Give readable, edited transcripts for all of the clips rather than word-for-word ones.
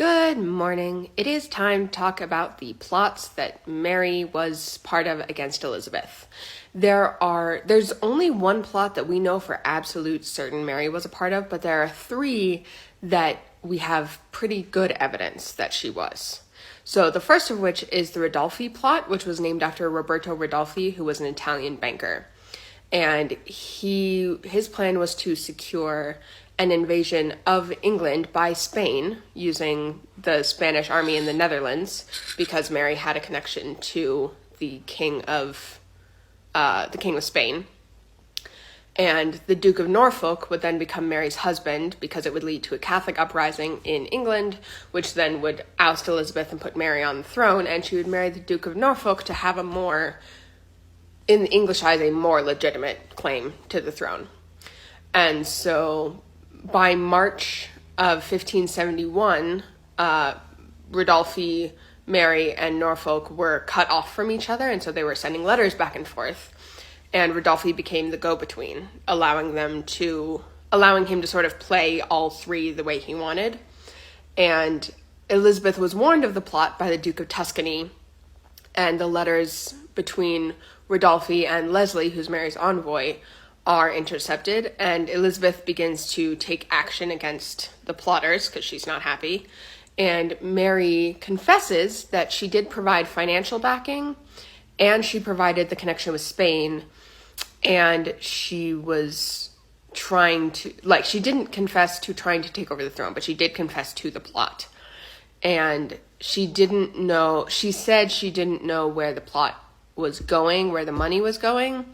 Good morning. It is time to talk about the plots that Mary was part of against Elizabeth. There's only one plot that we know for absolute certain Mary was a part of, but there are three that we have pretty good evidence that she was. So the first of which is the Ridolfi plot, which was named after Roberto Ridolfi, who was an Italian banker. And his plan was to secure an invasion of England by Spain using the Spanish army in the Netherlands, because Mary had a connection to the king of Spain. And the Duke of Norfolk would then become Mary's husband, because it would lead to a Catholic uprising in England, which then would oust Elizabeth and put Mary on the throne, and she would marry the Duke of Norfolk to have in English eyes, a more legitimate claim to the throne. And so by March of 1571, Ridolfi, Mary, and Norfolk were cut off from each other, and so they were sending letters back and forth. And Ridolfi became the go-between, allowing him to sort of play all three the way he wanted. And Elizabeth was warned of the plot by the Duke of Tuscany, and the letters between Ridolfi and Leslie, who's Mary's envoy, are intercepted, and Elizabeth begins to take action against the plotters because she's not happy. And Mary confesses that she did provide financial backing, and she provided the connection with Spain, and she was she didn't confess to trying to take over the throne, but she did confess to the plot. And she said she didn't know where the plot was going, where the money was going,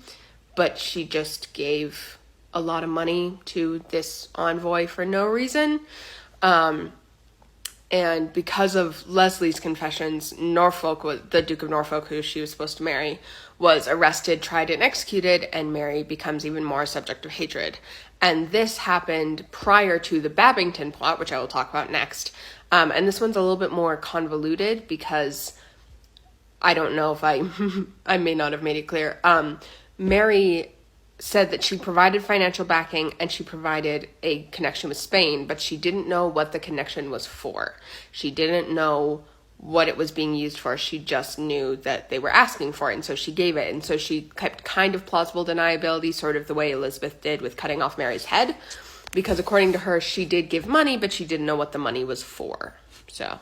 but she just gave a lot of money to this envoy for no reason. And because of Leslie's confessions, the Duke of Norfolk, who she was supposed to marry, was arrested, tried, and executed, and Mary becomes even more a subject of hatred. And this happened prior to the Babington plot, which I will talk about next. And this one's a little bit more convoluted because I don't know if I may not have made it clear. Mary said that she provided financial backing and she provided a connection with Spain, but she didn't know what the connection was for. She didn't know what it was being used for. She just knew that they were asking for it, and so she gave it. And so she kept kind of plausible deniability, sort of the way Elizabeth did with cutting off Mary's head, because according to her, she did give money, but she didn't know what the money was for. So